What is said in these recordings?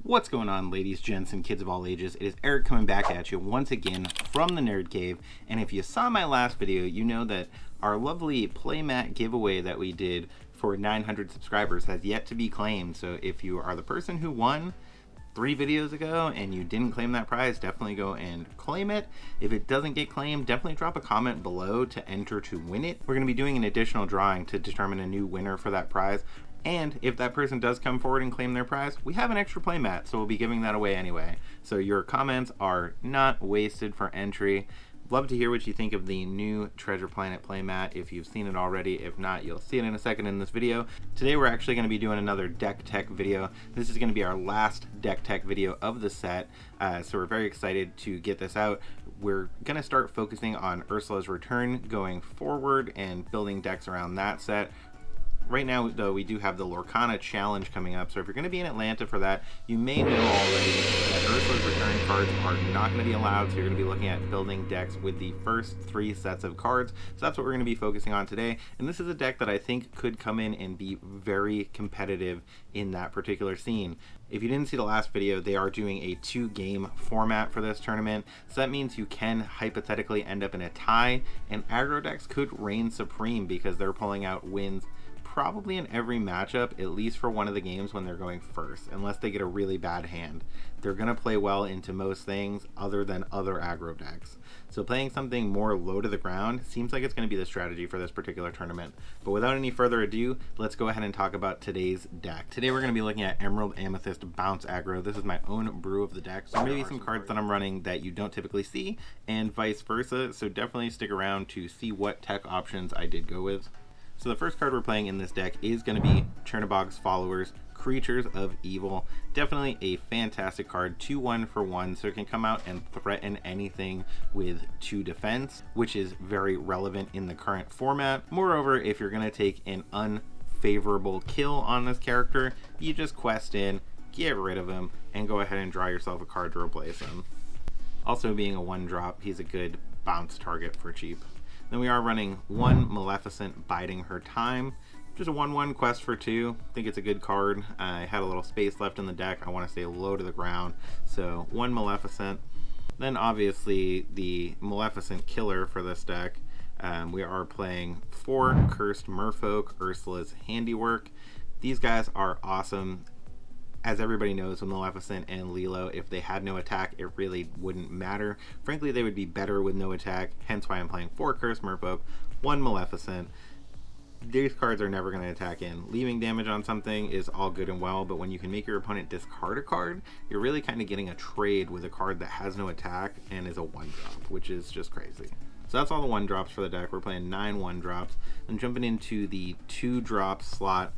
What's going on, ladies, gents, and kids of all ages? It is Eric coming back at you once again from the Nerd Cave. And if you saw my last video, you know that our lovely playmat giveaway that we did for 900 subscribers has yet to be claimed. So if you are the person who won 3 videos ago and you didn't claim that prize, definitely go and claim it. If it doesn't get claimed, definitely drop a comment below to enter to win it. We're going to be doing an additional drawing to determine a new winner for that prize. And if that person does come forward and claim their prize, we have an extra playmat, so we'll be giving that away anyway. So your comments are not wasted for entry. Love to hear what you think of the new Treasure Planet playmat, if you've seen it already. If not, you'll see it in a second in this video. Today we're actually going to be doing another deck tech video. This is going to be our last deck tech video of the set, so we're very excited to get this out. We're going to start focusing on Ursula's return going forward and building decks around that set. Right now, though, we do have the Lorcana challenge coming up, so if you're going to be in Atlanta for that, you may know already that Ursula's return cards are not going to be allowed, so you're going to be looking at building decks with the first 3 sets of cards. So that's what we're going to be focusing on today, and this is a deck that I think could come in and be very competitive in that particular scene. If you didn't see the last video, they are doing a 2-game format for this tournament, so that means you can hypothetically end up in a tie, and aggro decks could reign supreme because they're pulling out wins probably in every matchup, at least for one of the games when they're going first, unless they get a really bad hand. They're going to play well into most things other than other aggro decks. So playing something more low to the ground seems like it's going to be the strategy for this particular tournament. But without any further ado, let's go ahead and talk about today's deck. Today we're going to be looking at Emerald, Amethyst, Bounce aggro. This is my own brew of the deck, so maybe some cards that I'm running that you don't typically see, and vice versa. So definitely stick around to see what tech options I did go with. So the first card we're playing in this deck is going to be Chernobog's Followers, Creatures of Evil. Definitely a fantastic card, 2-1 for 1, so it can come out and threaten anything with 2 defense, which is very relevant in the current format. Moreover, if you're going to take an unfavorable kill on this character, you just quest in, get rid of him, and go ahead and draw yourself a card to replace him. Also, being a 1-drop, he's a good bounce target for cheap. Then we are running 1 Maleficent, Biding Her Time. Just a 1-1 quest for 2. I think it's a good card. I had a little space left in the deck. I want to stay low to the ground. So 1 Maleficent. Then obviously the Maleficent killer for this deck. We are playing 4 Cursed Merfolk, Ursula's Handiwork. These guys are awesome. As everybody knows, with Maleficent and Lilo, if they had no attack, it really wouldn't matter. Frankly, they would be better with no attack, hence why I'm playing 4 Cursed Merfolk, 1 Maleficent. These cards are never going to attack in. Leaving damage on something is all good and well, but when you can make your opponent discard a card, you're really kind of getting a trade with a card that has no attack and is a 1-drop, which is just crazy. So that's all the 1-drops for the deck. We're playing 9 1-drops. Then jumping into the 2-drop slot,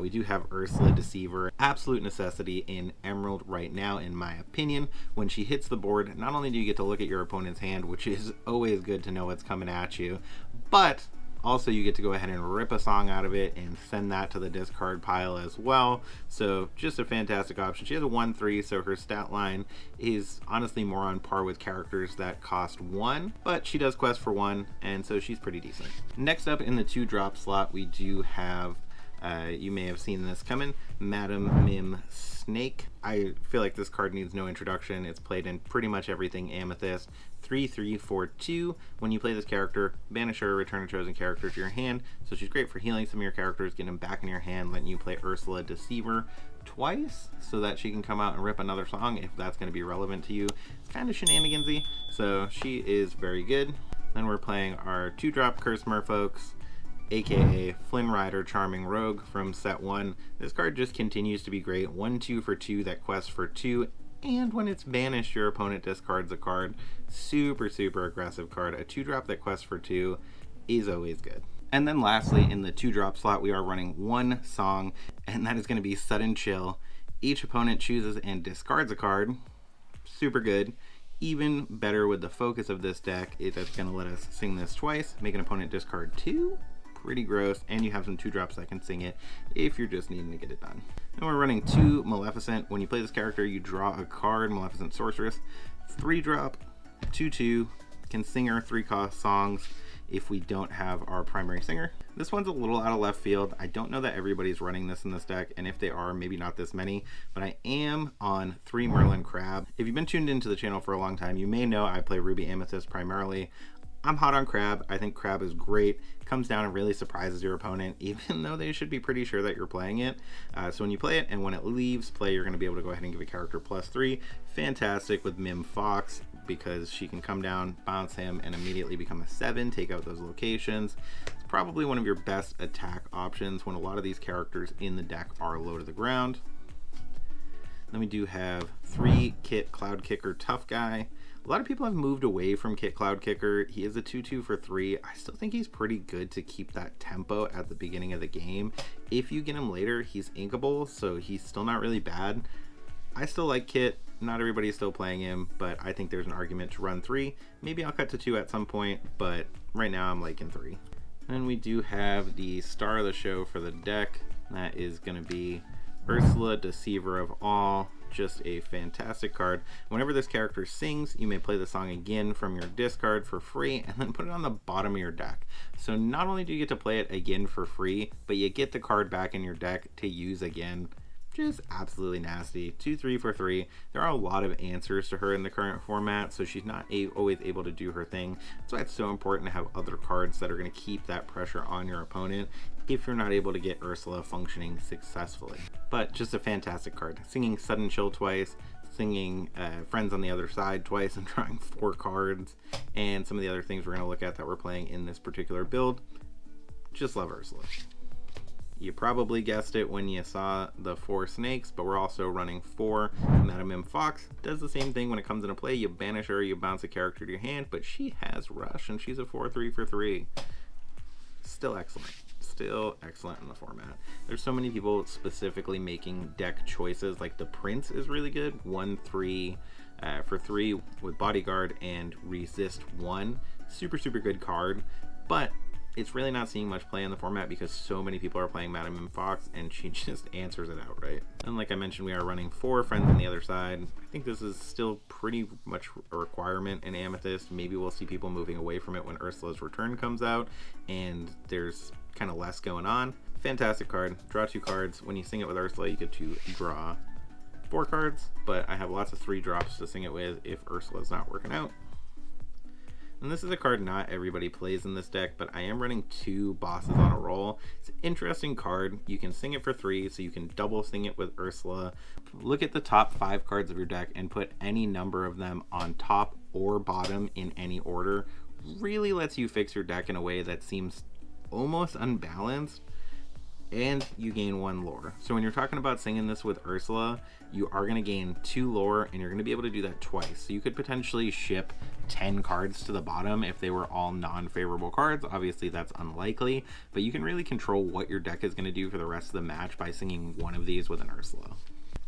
we do have Ursula Deceiver. Absolute necessity in Emerald right now, in my opinion. When she hits the board, not only do you get to look at your opponent's hand, which is always good to know what's coming at you, but also you get to go ahead and rip a song out of it and send that to the discard pile as well. So just a fantastic option. She has a 1-3, so her stat line is honestly more on par with characters that cost 1, but she does quest for 1, and so she's pretty decent. Next up in the 2-drop slot, we do have you may have seen this coming, Madam Mim Snake. I feel like this card needs no introduction. It's played in pretty much everything Amethyst. 3/3 for 2. When you play this character, banish her, return a chosen character to your hand. So she's great for healing some of your characters, getting them back in your hand, letting you play Ursula Deceiver twice so that she can come out and rip another song if that's going to be relevant to you. It's kind of shenanigansy, so she is very good. Then we're playing our 2-drop Cursed Merfolks, aka Flynn Rider, Charming Rogue from set 1. This card just continues to be great. 1/2 for 2 that quests for 2, and when it's banished, your opponent discards a card. Super aggressive card. A 2-drop that quests for 2 is always good. And then lastly, in the 2-drop slot, we are running 1 song, and that is going to be Sudden Chill. Each opponent chooses and discards a card. Super good. Even better with the focus of this deck, that's going to let us sing this twice, make an opponent discard 2. Pretty gross, and you have some 2-drops that can sing it if you're just needing to get it done. And we're running 2 Maleficent. When you play this character, you draw a card, Maleficent Sorceress. 3-drop, 2/2, can sing her 3-cost songs. if we don't have our primary singer. This one's a little out of left field. I don't know that everybody's running this in this deck, and if they are, maybe not this many, but I am on 3 Merlin Crab. If you've been tuned into the channel for a long time, you may know I play Ruby Amethyst primarily. I'm hot on Crab. I think Crab is great. Comes down and really surprises your opponent, even though they should be pretty sure that you're playing it. So when you play it and when it leaves play, you're going to be able to go ahead and give a character +3. Fantastic with Mim Fox, because she can come down, bounce him, and immediately become a 7, take out those locations. It's probably one of your best attack options when a lot of these characters in the deck are low to the ground. Then we do have 3 Kit Cloud Kicker Tough Guy. A lot of people have moved away from Kit Cloud Kicker. He is a 2/2 for 3. I still think he's pretty good to keep that tempo at the beginning of the game. If you get him later, he's inkable, so he's still not really bad. I still like Kit. Not everybody's still playing him, but I think there's an argument to run 3. Maybe I'll cut to 2 at some point, but right now I'm liking 3. Then we do have the star of the show for the deck. That is going to be Ursula, Deceiver of All. Just a fantastic card. Whenever this character sings, you may play the song again from your discard for free and then put it on the bottom of your deck. So not only do you get to play it again for free, but you get the card back in your deck to use again. Just absolutely nasty. 2/3 for 3. There are a lot of answers to her in the current format, so she's not always able to do her thing. That's why it's so important to have other cards that are going to keep that pressure on your opponent if you're not able to get Ursula functioning successfully. But just a fantastic card. Singing Sudden Chill twice, singing Friends on the Other Side twice, and drawing 4 cards, and some of the other things we're going to look at that we're playing in this particular build. Just love Ursula. You probably guessed it when you saw the 4 snakes, but we're also running 4 Madame M. Fox. Does the same thing when it comes into play. You banish her, you bounce a character to your hand, but she has Rush, and she's a 4/3 for 3. Still excellent. Still excellent in the format. There's so many people specifically making deck choices, like the Prince is really good. 1/3 for 3 with Bodyguard and Resist 1. Super good card, but it's really not seeing much play in the format because so many people are playing Madame M. Fox, and she just answers it outright. And like I mentioned, we are running 4 Friends on the Other Side. I think this is still pretty much a requirement in Amethyst. Maybe we'll see people moving away from it when Ursula's Return comes out and there's kind of less going on. Fantastic card. Draw 2 cards. When you sing it with Ursula, you get to draw 4 cards, but I have lots of 3 drops to sing it with if Ursula's not working out. And this is a card not everybody plays in this deck, but I am running 2 Bosses on a Roll. It's an interesting card. You can sing it for 3, so you can double sing it with Ursula. Look at the top 5 cards of your deck and put any number of them on top or bottom in any order. Really lets you fix your deck in a way that seems almost unbalanced, and you gain 1 lore. So when you're talking about singing this with Ursula, you are going to gain 2 lore, and you're going to be able to do that twice. So you could potentially ship 10 cards to the bottom if they were all non-favorable cards. Obviously that's unlikely, but you can really control what your deck is going to do for the rest of the match by singing one of these with an Ursula.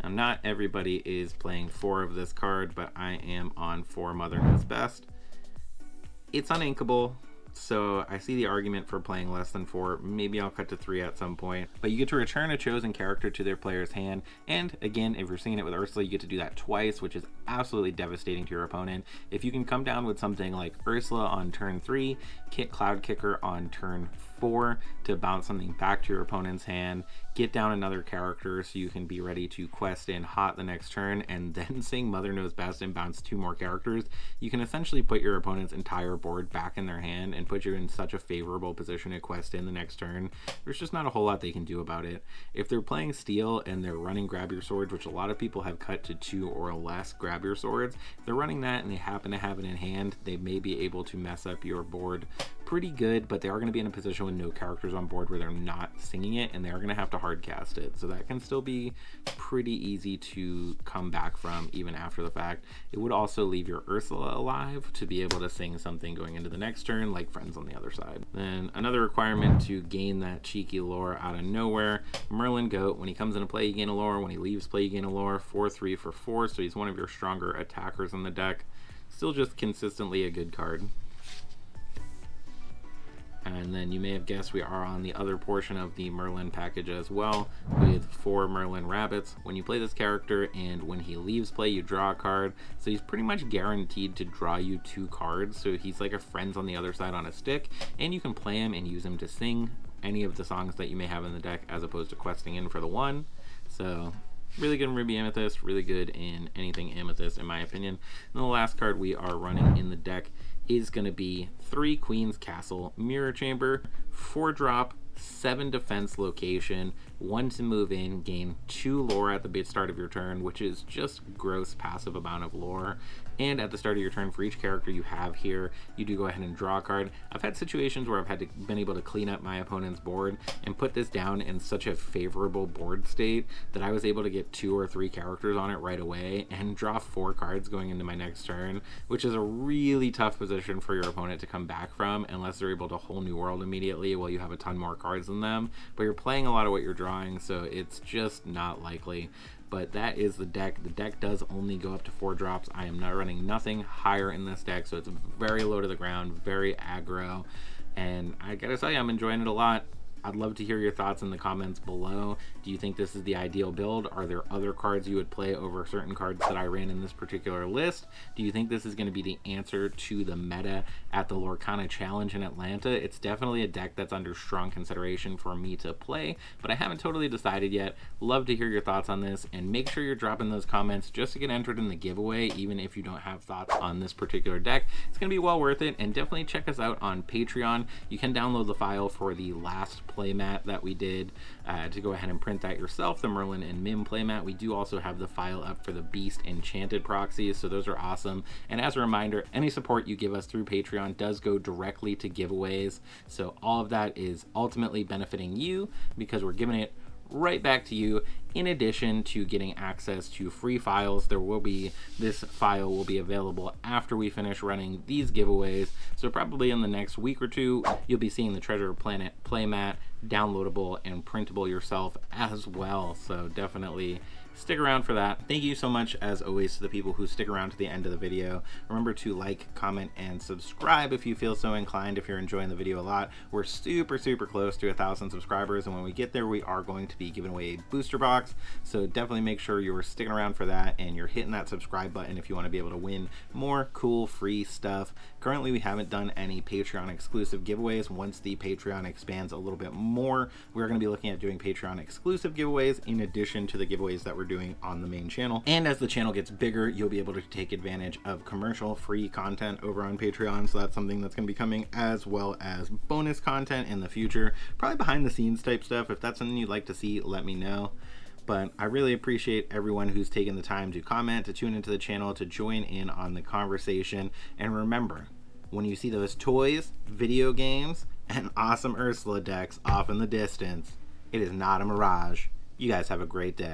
Now, not everybody is playing 4 of this card, but I am on 4 Mother Knows Best. It's uninkable, so I see the argument for playing less than 4. Maybe I'll cut to 3 at some point. But you get to return a chosen character to their player's hand. And again, if you're singing it with Ursula, you get to do that twice, which is absolutely devastating to your opponent. If you can come down with something like Ursula on turn 3, Kit Cloud Kicker on turn 4 to bounce something back to your opponent's hand, get down another character so you can be ready to quest in hot the next turn, and then sing Mother Knows Best and bounce 2 more characters, you can essentially put your opponent's entire board back in their hand and put you in such a favorable position to quest in the next turn. There's just not a whole lot they can do about it. If they're playing Steel and they're running Grab Your Swords, which a lot of people have cut to 2 or less Grab Your Swords, if they're running that and they happen to have it in hand, they may be able to mess up your board pretty good, but they are going to be in a position with no characters on board where they're not singing it, and they are going to have to hard cast it. So that can still be pretty easy to come back from even after the fact. It would also leave your Ursula alive to be able to sing something going into the next turn, like Friends on the Other Side. Then another requirement to gain that cheeky lore out of nowhere, Merlin Goat. When he comes into play, you gain a lore. When he leaves play, you gain a lore. 4/3 for 4, so he's one of your stronger attackers in the deck. Still just consistently a good card. And then you may have guessed we are on the other portion of the Merlin package as well, with 4 Merlin rabbits. When you play this character and when he leaves play, you draw a card. So he's pretty much guaranteed to draw you 2 cards. So he's like a friends on the other side on a stick, and you can play him and use him to sing any of the songs that you may have in the deck, as opposed to questing in for the 1. So really good in Ruby Amethyst, really good in anything Amethyst in my opinion. And the last card we are running in the deck is going to be 3 Queen's Castle Mirror Chamber, 4-drop, 7 defense location, 1 to move in, gain 2 lore at the start of your turn, which is just gross passive amount of lore. And at the start of your turn, for each character you have here, you do go ahead and draw a card. I've had situations where I've been able to clean up my opponent's board and put this down in such a favorable board state that I was able to get 2 or 3 characters on it right away and draw 4 cards going into my next turn, which is a really tough position for your opponent to come back from unless they're able to whole new world immediately while you have a ton more cards than them. But you're playing a lot of what you're drawing, so it's just not likely. But that is the deck. The deck does only go up to 4 drops. I am not running nothing higher in this deck, so it's very low to the ground, very aggro, and I gotta say I'm enjoying it a lot. I'd love to hear your thoughts in the comments below. Do you think this is the ideal build? Are there other cards you would play over certain cards that I ran in this particular list? Do you think this is going to be the answer to the meta at the Lorcana Challenge in Atlanta? It's definitely a deck that's under strong consideration for me to play, but I haven't totally decided yet. Love to hear your thoughts on this, and make sure you're dropping those comments just to get entered in the giveaway, even if you don't have thoughts on this particular deck. It's going to be well worth it, and definitely check us out on Patreon. You can download the file for the last playmat that we did to go ahead and print that yourself, the Merlin and Mim playmat. We do also have the file up for the Beast Enchanted proxies, so those are awesome. And as a reminder, any support you give us through Patreon does go directly to giveaways, so all of that is ultimately benefiting you because we're giving it right back to you, in addition to getting access to free files. This file will be available after we finish running these giveaways, so probably in the next week or 2 you'll be seeing the Treasure Planet playmat downloadable and printable yourself as well, so definitely stick around for that. Thank you so much as always to the people who stick around to the end of the video. Remember to like, comment, and subscribe if you feel so inclined, if you're enjoying the video a lot. We're super close to 1,000 subscribers, and when we get there we are going to be giving away a booster box, so definitely make sure you're sticking around for that and you're hitting that subscribe button if you want to be able to win more cool free stuff. Currently we haven't done any Patreon exclusive giveaways. Once the Patreon expands a little bit more, we're going to be looking at doing Patreon exclusive giveaways in addition to the giveaways that we're doing on the main channel. And as the channel gets bigger, you'll be able to take advantage of commercial free content over on Patreon, so that's something that's going to be coming, as well as bonus content in the future, probably behind the scenes type stuff. If that's something you'd like to see, let me know. But I really appreciate everyone who's taken the time to comment, to tune into the channel, to join in on the conversation. And remember, when you see those toys, video games, and awesome Ursula decks off in the distance, it is not a mirage. You guys have a great day.